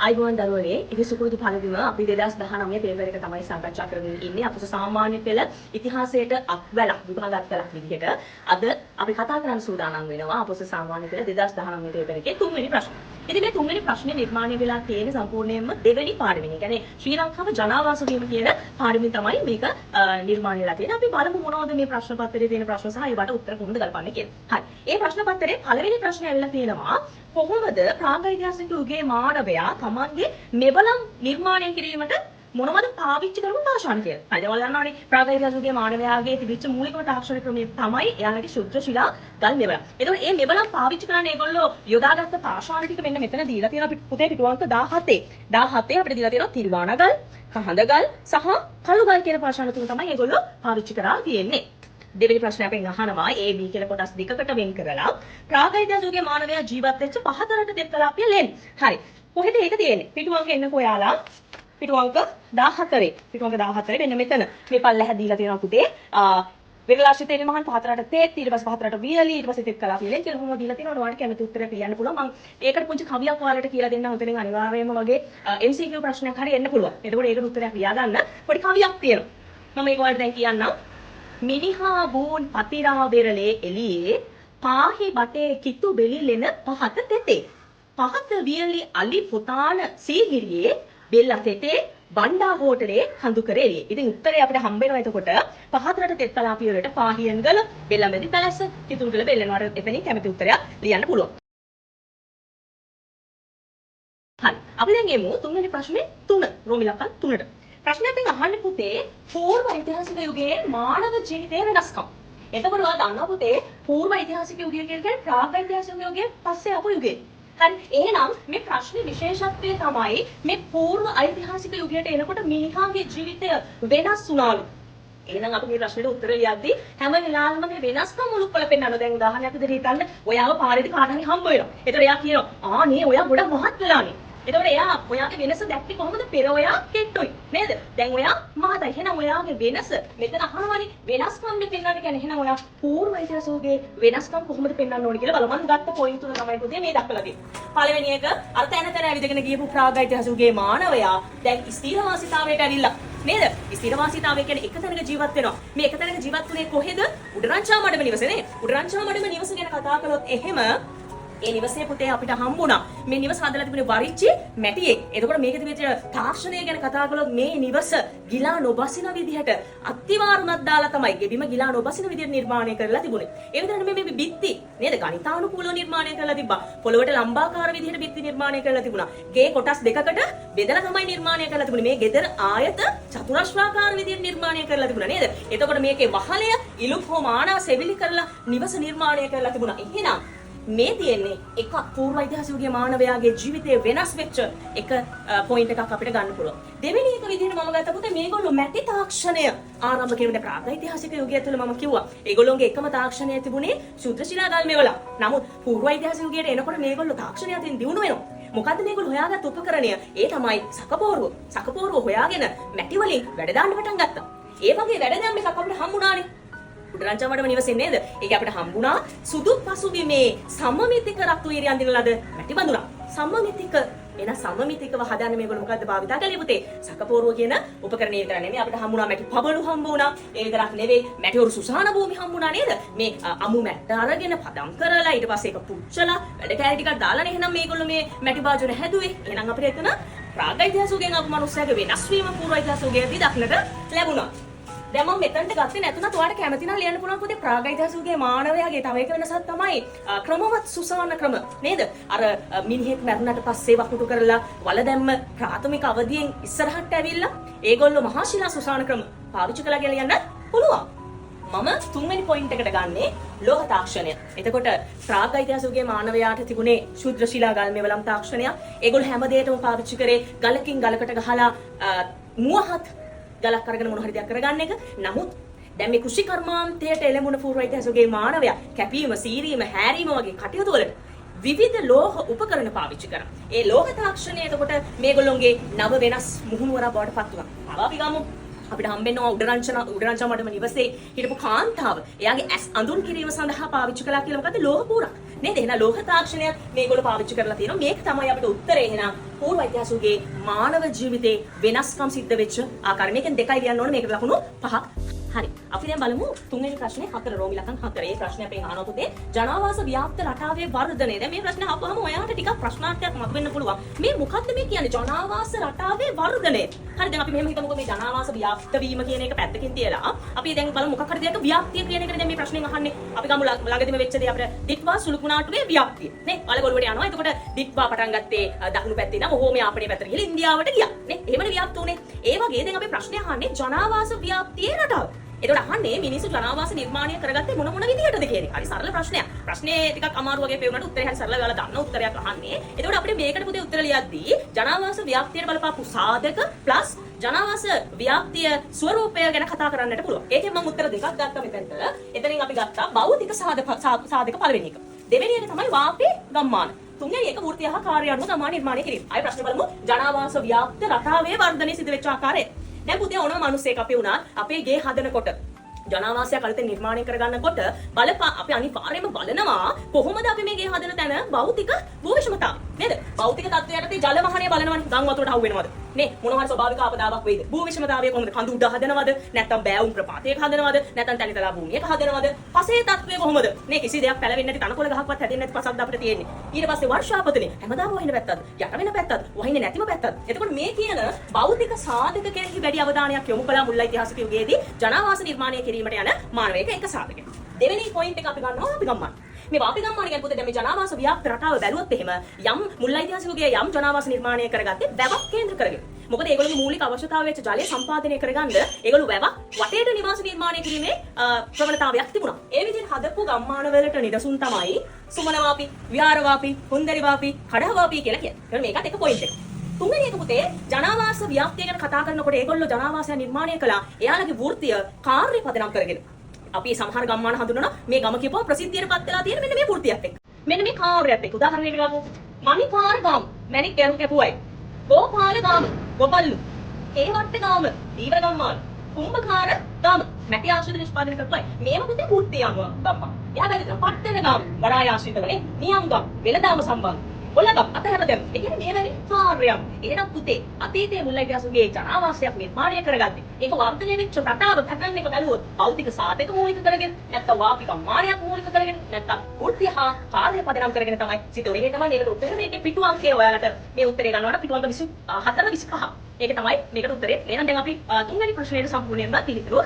අයිබෝන් දරුවනේ ඉතින් සුපුරුදු පරිදිම අපි 2019 පේපර් එක තමයි සාකච්ඡා කරගෙන ඉන්නේ අපේ සාමාන්‍ය පෙළ ඉතිහාසයට අත්වැලක් විභාග අත්වැලක් විදිහට අද අපි කතා කරන්න සූදානම් වෙනවා අපේ සාමාන්‍ය පෙළ 2019 පේපර් එකේ තුන්වෙනි ප්‍රශ්න. ඉතින් මේ තුන්වෙනි ප්‍රශ්නේ නිර්මාණය වෙලා තියෙන සම්පූර්ණයෙන්ම දෙවෙනි පාඩමෙන්. ඒ කියන්නේ ශ්‍රී ලංකාව ජනාවාස වීම කියන පාඩමෙන් තමයි මේක නිර්මාණය වෙලා තියෙන්නේ. අපි බලමු මොනවද මේ ප්‍රශ්න පත්‍රයේ තියෙන ප්‍රශ්න සහ ඒවට උත්තර කොහොමද ගලපන්නේ කියලා. හරි. මේ ප්‍රශ්න පත්‍රයේ පළවෙනි ප්‍රශ්නේ ඇවිල්ලා තියෙනවා කොහොමද ප්‍රාගෛතිහාසිකයෝගේ මානවයා තමන්ගේ මෙවලම් නිර්මාණය කිරීමට මොනවද පාවිච්චි කරපු තාක්ෂණ කියලා. හරි. ඔයාලා දන්නවනේ ප්‍රාගෛතිහාසිකයෝගේ මානවයාගේ තිබිච්ච මූලිකම තාක්ෂණ ක්‍රමය තමයි එයාලගේ ශුද්ධ ශිලා ගල් මෙවලම්. එතකොට මේ මෙවලම් පාවිච්චි කරන්න ඒගොල්ලෝ යොදාගත්ත තාක්ෂණ ටික මෙන්න මෙතන දීලා තියෙනවා පුතේ පිටු අංක 17. 17 අපිට දීලා තියෙනවා තිරිවාණ ගල්, කහඳ ගල් සහ කළු ගල් කියන තාක්ෂණ තුන තමයි ඒගොල්ලෝ පාවිච්චි කරා තියෙන්නේ. දෙවෙනි ප්‍රශ්නේ අපෙන් අහනවා A B කියලා කොටස් දෙකකට වෙන් කරලා ප්‍රාගෛතිහාසිකයෝගේ මානවයා ජීවත් වෙච්ච පහතරට දෙකලාපිය ලෙන්. හරි. කොහෙද ඒක තියෙන්නේ? පිටු අංක එන්නකෝ ඔයාලා. පිටු අංක 14. පිටු අංක 14 මෙන්න මෙතන. මේ පල්ලෙහ දීලා තියෙනවා පුතේ. විරලාශ්‍රිතේන මහන් පහතරට තේත් ඊට පස්සේ පහතරට වියලි ඊට පස්සේ දෙකලාපිය ලෙන් කියලා කොහොමද දීලා තියෙනවද? ඔයාලට කැමති උත්තරයක් ලියන්න පුළුවන්. මම ඒකට පුංචි කවියක් ඔයාලට කියලා දෙන්නම්. උතනින් අනිවාර්යයෙන්ම වගේ MCQ ප්‍රශ්නයක් හරි එන්න පුළුවන්. එතකොට ඒකට උත්තරයක් ලියා ගන්න පොඩි කවියක් තියෙනවා. මම ඒක ඔයාලට දැන් කියන්නම්. මිනිහා බූන් පතිරා බෙරලේ එළියේ පාහි බටේ කිතු බෙලිලෙන පහත තෙතේ පහත වියලි අලි පුතාන සීගිරියේ බෙල්ල තෙතේ බණ්ඩා හෝටලේ හඳු කර එළියේ. ඉතින් උත්තරේ අපිට හම්බ වෙනවා එතකොට පහතරට තෙත් කලාපිය වලට පාහියන් ගල බෙල්ල මැදි පැලැස්ස කිතුරු ගල බෙල්ලනවා. එතනින් කැමති උත්තරයක් ලියන්න පුළුවන්. හරි. අපි දැන් එමු තුන්වෙනි ප්‍රශ්නේ 3 රෝමිලකන් 3ට. ප්‍රශ්නයක් දැන් අහන්නේ පුතේ පූර්ව ඓතිහාසික යුගයේ මානව ජීවිතයේ වෙනස්කම්. එතකොට ඔයා දන්නවා පුතේ පූර්ව ඓතිහාසික යුගය කියන්නේ ප්‍රාග්-ඓතිහාසික යුගයේ පස්සේ ආපු යුගය. හරි. එහෙනම් මේ ප්‍රශ්නේ විශේෂත්වය තමයි මේ පූර්ව ඓතිහාසික යුගයට එනකොට මිනිහාගේ ජීවිතය වෙනස් වුණාලු. එහෙනම් අපි මේ ප්‍රශ්නෙට උත්තර ලියද්දි හැම වෙලාවෙම මේ වෙනස්කම් මුලුප්පල පෙන්නනවා. දැන් උදාහරණයක් විදිහට හිතන්න ඔයාව පාරේදී කාට හරි හම්බ වෙනවා. ඒතර එයා කියනවා නේ ඔයා ගොඩක් මහත් වෙලානේ. එතකොට එයා ඔයාගේ වෙනස දැක්කේ කොහොමද? පෙර ඔයා කෙට්ටොයි නේද? දැන් ඔයා මහතයි. එහෙනම් ඔයාගේ වෙනස මෙතන අහනවනේ වෙනස්කම් දෙ පෙන්වන්න කියන්නේ. එහෙනම් ඔයා පූර්ව ඓතිහාසිකයේ වෙනස්කම් කොහොමද පෙන්වන්න ඕනේ කියලා බලමු. මම ගත්ත පොයින්ට් තුන තමයි පුතේ මේ දක්වලා තියෙන්නේ. පළවෙනි එක අර තැන ඇවිදගෙන ගියපු ප්‍රාග් ඓතිහාසිකයේ මානවයා දැන් ස්ථිරවාසීතාවයට ඇවිල්ලා නේද? ස්ථිරවාසීතාවය කියන්නේ එක තැනක ජීවත් වෙනවා. මේ එක තැනක ජීවත් වුණේ කොහෙද? උඩරංචා මඩම නිවසේ නේ. උඩරංචා මඩම නිවස ගැන කතා කළොත් එහෙම ඒ නිවසේ පුතේ අපිට හම්බුණා. මේ නිවස හදලා තිබුණේ වරිච්චි මැටියෙක්. එතකොට මේක තිබිච්ච තාක්ෂණය ගැන කතා කළොත් මේ නිවස ගිලා නොබසින විදිහට අත්තිවාරුණක් දාලා තමයි ගෙබිම ගිලා නොබසින විදිහට නිර්මාණය කරලා තිබුණේ. ඒ විතරක් නෙමෙයි මේ බිත්ති නේද? ගණිතානුකූලව නිර්මාණය කරලා තිබ්බා. පොළොවට ලම්බාකාර විදිහට බිත්ති නිර්මාණය කරලා තිබුණා. ගේ කොටස් දෙකකට බෙදලා තමයි නිර්මාණය කරලා තිබුණේ. මේ ගෙදර ආයත චතුරස්‍රාකාර විදිහට නිර්මාණය කරලා තිබුණා නේද? එතකොට මේකේ වහලය ඉලුප් හෝ මානා සෙවිලි කරලා නිවස නිර්මාණය කරලා තිබුණා. එහෙනම් මේ තියෙන්නේ එක පූර්ව ඓතිහාසිකයේ මානවයාගේ ජීවිතේ වෙනස් වෙච්ච එක පොයින්ට් එකක් අපිට ගන්න පුළුවන්. දෙවෙනි එක විදිහට මම ගත්ත පුතේ මේගොල්ලෝ මැටි තාක්ෂණය ආරම්භ කිරීමේ ප්‍රාග් ඓතිහාසික යුගය තුළ මම කිව්වා. ඒගොල්ලෝගේ එකම තාක්ෂණය තිබුණේ ශුද්ධ ශිලා ගල් මෙවල. නමුත් පූර්ව ඓතිහාසික යුගයට එනකොට මේගොල්ලෝ තාක්ෂණය අතරින් දියුණු වෙනවා. මොකද්ද මේගොල්ලෝ හොයාගත් උපකරණය? ඒ තමයි සකපෝරුව. සකපෝරුව හොයාගෙන මැටි වලින් වැඩ දාන්න පටන් ගත්තා. ඒ වගේ වැඩ දාන්න එකක් අපිට හම්බුණානේ. උඩරංචා මඩම නිවසේ නේද? ඒක අපිට හම්බුණා සුදු පසුබිමේ සමමිතික රතු ඉරියන් දින ලද මැටි බඳුනක්. සමමිතික එන සමමිතිකව හදන්න මේගොල්ලෝ මොකද්ද භාවිතා කළේ පුතේ? සකපෝරුව කියන උපකරණය විතර නෙමෙයි අපිට හම්බුණා මැටි පබළු හම්බුණා. ඒ විතරක් නෙවෙයි මැටිවරු සුසාන භූමි හම්බුණා නේද? මේ අමු මැට්ට අරගෙන පදම් කරලා ඊට පස්සේ ඒක පුච්චලා වැඩ කෑලි ටිකක් දාලානේ එහෙනම් මේගොල්ලෝ මේ මැටි බාජුන හැදුවේ. එහෙනම් අපිට එතන ප්‍රාග් ඓතිහාසිකයෙන් ආපු මිනිස්සුගේ වෙනස් වීම පූර්ව ඓතිහාසිකයේදී දක්නට ලැබුණා. දැන් මම මෙතනට ගත්තේ නැතුණත් ඔයාලට කැමති නම් ලියන්න පුළුවන් පුතේ ප්‍රාග් ඓතිහාසිකයේ මානවයාගේ තව එක වෙනසක් තමයි ක්‍රමවත් සුසාන ක්‍රම නේද? අර මිනිහෙක් මැරුණාට පස්සේ වකුටු කරලා වල දැම්ම ප්‍රාථමික අවධියෙන් ඉස්සරහට ඇවිල්ලා ඒගොල්ලෝ මහා ශිලා සුසාන ක්‍රම පාවිච්චි කළා කියලා ලියන්න පුළුවන්. මම තුන්වෙනි පොයින්ට් එකට ගන්නේ ලෝහ තාක්ෂණය. එතකොට ප්‍රාග් ඓතිහාසිකයේ මානවයාට තිබුණේ ශුද්ධ ශිලා ගල් මෙවලම් තාක්ෂණයක්. ඒගොල්ලෝ හැම දෙයකම පාවිච්චි කරේ ගලකින් ගලකට ගහලා මුවහත් ගලක් අරගෙන මොන හරි දෙයක් කරගන්න එක. නමුත් දැන් මේ කෘෂි කර්මාන්තයට එළඹුණ පූර්ව ඓතිහාසිකයේ මානවයා කැපීම, සීරීම, හැරීම වගේ කටයුතු වලට විවිධ ලෝහ උපකරණ පාවිච්චි කරා. ඒ ලෝහ තාක්ෂණය එතකොට මේගොල්ලෝගේ නව වෙනස් මුහුණුවරක් බවට පත් වුණා. තව අපි ගමු අපිට හම්බෙනවා උඩරංචා මඩම නිවසේ හිටපු කාන්තාව. එයාගේ ඇස් අඳුන් කිරීම සඳහා පාවිච්චි කළා කියලා මොකද්ද? ලෝහ පූරක්. නේද? එහෙනම් ලෝහ තාක්ෂණයක් මේගොල්ලෝ පාවිච්චි කරලා තියෙනවා. මේක තමයි අපිට උත්තරේ. එහෙනම් පූර්ව ඉතිහාසයේ මානව ජීවිතේ වෙනස්කම් සිද්ධ වෙච්ච ආකාරය. මේකෙන් දෙකයි ලියන්න ඕනේ. මේක ලකුණු 5ක්. හරි. අපි දැන් බලමු තුන්වෙනි ප්‍රශ්නේ 4 රෝමි ලකන් 4. මේ ප්‍රශ්නේ අපෙන් අහනවා පුතේ ජනාවාස ව්‍යාප්ත රටාවේ වර්ධනය. දැන් මේ ප්‍රශ්නේ අහපුවම ඔයාලට ටිකක් ප්‍රශ්නාර්ථයක් මතුවෙන්න පුළුවන්. මේ මොකක්ද මේ කියන්නේ ජනාවාස රටාවේ වර්ධනය? හරි දැන් අපි මෙහෙම හිතමුකෝ මේ ජනාවාස ව්‍යාප්ත වීම කියන එක පැත්තකින් තියලා අපි දැන් බලමු මොකක් හරි දෙයක ව්‍යාප්තිය කියන එකනේ දැන් මේ ප්‍රශ්නෙන් අහන්නේ. අපි ගමු ළඟදිම වෙච්ච දේ අපිට දිට්වා සුළුකුණාටුවේ ව්‍යාප්තිය. නේ? වලගොළුවට යනවා. එතකොට දිට්වා පටන් ගත්තේ දකුණු පැත්තේ ඉඳන් ඔහොම යාපනයේ පැත්තට ගිහලා ඉන්දියාවට ගියා. නේ? එහෙමනේ ව්‍යාප්ත උනේ. ඒ වගේ දැන් අපි ප්‍රශ්නේ අහන්නේ ජනාවාස ව්‍යාප්තියේ රටාව. එතකොට අහන්නේ මිනිස්සු ජනාවාස නිර්මාණය කරගත්තේ මොන විදිහටද කියන එක. හරි සරල ප්‍රශ්නයක්. ප්‍රශ්නේ ටිකක් අමාරු වගේ පේුණාට උත්තරේ හරි සරලව ඔයාලා දන්න උත්තරයක් අහන්නේ. එතකොට අපිට මේකට පුතේ උත්තර ලියද්දී ජනාවාස ව්‍යාප්තියට බලපාපු සාධක ප්ලස් ජනාවාස ව්‍යාප්තිය ස්වරූපය ගැන කතා කරන්නට පුළුවන්. ඒකෙන් මම උත්තර දෙකක් ගත්තා මෙතනට. එතනින් අපි ගත්තා භෞතික සාධක පළවෙනි එක. දෙවෙනි එක තමයි වාපේ ගම්මාන. තුන්වෙනි එක වෘත්තීය හා කාර්ය අනුව ගම්මාන නිර්මාණය කිරීම. ආයි ප්‍රශ්න බලමු ජනාවාස ව්‍යාප්ත රටාවේ වර්ධනය සිදු වෙච්ච ආකාරය. දැන් පුතේ ඕනම මිනිස්සෙක් අපි උනා අපේ ගේ හදනකොට ජනාවාසයක් අලුතෙන් නිර්මාණය කරගන්නකොට අපි අනිවාර්යයෙන්ම බලනවා කොහොමද අපි මේ ගේ හදන තැන භෞතික භූ විෂමතාව නේද? භෞතික තත්ත්වයටදී ජල වහනය බලනවනේ. ගම් වතුරට අහු වෙනවද? නේ මොනවා හරි ස්වභාවික ආපදාවක් වෙයිද? භූ විෂමතාවය කොහොමද? කඳු උඩ හදනවද? නැත්නම් බෑවුම් ප්‍රපාතයක හදනවද? නැත්නම් තනිතලා භූමියක හදනවද? පසේ තත්ත්වය කොහොමද? මේ කිසි දෙයක් පැලවෙන්නේ නැති තනකොළ ගහක්වත් හැදෙන්නේ නැති පසක්ද අපිට තියෙන්නේ. ඊට පස්සේ වර්ෂාපතනේ හැමදාම වහින පැත්තද? යට වෙන පැත්තද? වහින්නේ නැතිම පැත්තද? එතකොට මේ කියන භෞතික සාධක කෙරෙහි වැඩි අවධානයක් යොමු කළා මුල් ඓතිහාසික යුගයේදී ජනාවාස නිර්මාණය කිරීමට යන මානවයක එක සාධකයක්. දෙවෙනි පොයින්ට් එක අපි ගන්නවා අපි ගම්මාන. මේ වාපි ගම්මාන කියන්නේ පුතේ දැන් මේ ජනාවාස ව්‍යාප්ත රටාව බැලුවොත් එහෙම යම් මුල් ඓතිහාසික යුගයේ යම් ජනාවාස නිර්මාණය කරගත්තේ වැවක් කේන්ද්‍ර කරගෙන. මොකද ඒගොල්ලෝගේ මූලික අවශ්‍යතාවය වෙච්ච ජලය සම්පාදනය කරගන්න ඒගොල්ලෝ වැවක් වටේට නිවාස නිර්මාණය කිරීමේ ප්‍රවණතාවයක් තිබුණා. ඒ විදිහට හදපු ගම්මාන වලට නිදසුන් තමයි සුමන වාපි, විහාර වාපි, හොන්දරි වාපි, කඩහ වාපි කියලා කියන්නේ. මේකත් එක පොයින්ට් එක. තුන්වෙනි එක පුතේ ජනාවාස ව්‍යාප්තිය ගැන කතා කරනකොට ඒගොල්ලෝ ජනාවාසය නිර්මාණය කළා එයාලගේ වෘත්තීය කාර්ය පදනම් කරගෙන. අපි සමහර ගම්මාන හඳුනනවා මේ ගම කියපුවා ප්‍රසිද්ධියටපත් වෙලා තියෙන මෙන්න මේ වෘත්තියත් එක්ක. මෙන්න මේ කාර්යයත් එක්ක. උදාහරණයක් ගමු. මණිපාර ගම්, මණික් කැපුවයි. ගෝපාල ගම්, ගෝපල්ලු. හේවට්ට ගම, දීවර ගම්මාන. කුම්භකාර ගම, මැටි ආශ්‍රිත නිෂ්පාදනය කරපුවයි. මේව පුතේ වෘත්තීය අනුව ගම්මාන. එයා බැලුවා පට්ටන ගම්, වරාය ආශ්‍රිතවනේ නියම් ගම්, වෙළඳාම සම්බන්ධ. ඔලගම් අතහැර දැම්ම. ඒ කියන්නේ මේ වැනි කාර්යයක්. එහෙනම් පුතේ අතීතයේ මුල් ඓතිහාසිකයේ ජනාවාසයක් නිර්මාණය කරගත්තේ. ඒක වර්ධනය වෙච්ච රටාව පැටර්න් එක බැලුවොත් භෞතික සාධක මූලික කරගෙන නැත්නම් වාපි ගම්මානයක් මූලික කරගෙන නැත්නම් වෘත්තීය හා කාර්ය පදනම් කරගෙන තමයි සිදුවන්නේ. ඒක තමයි මේකට උත්තරේ. මේකේ පිටු අංකය ඔයාලට මේ උත්තරේ ගන්නවට පිටු අංක 24 25. ඒක තමයි මේකට උත්තරේ. එහෙනම් දැන් අපි තුන්වෙනි ප්‍රශ්නයට සම්පූර්ණයෙන්ම පිළිතුරු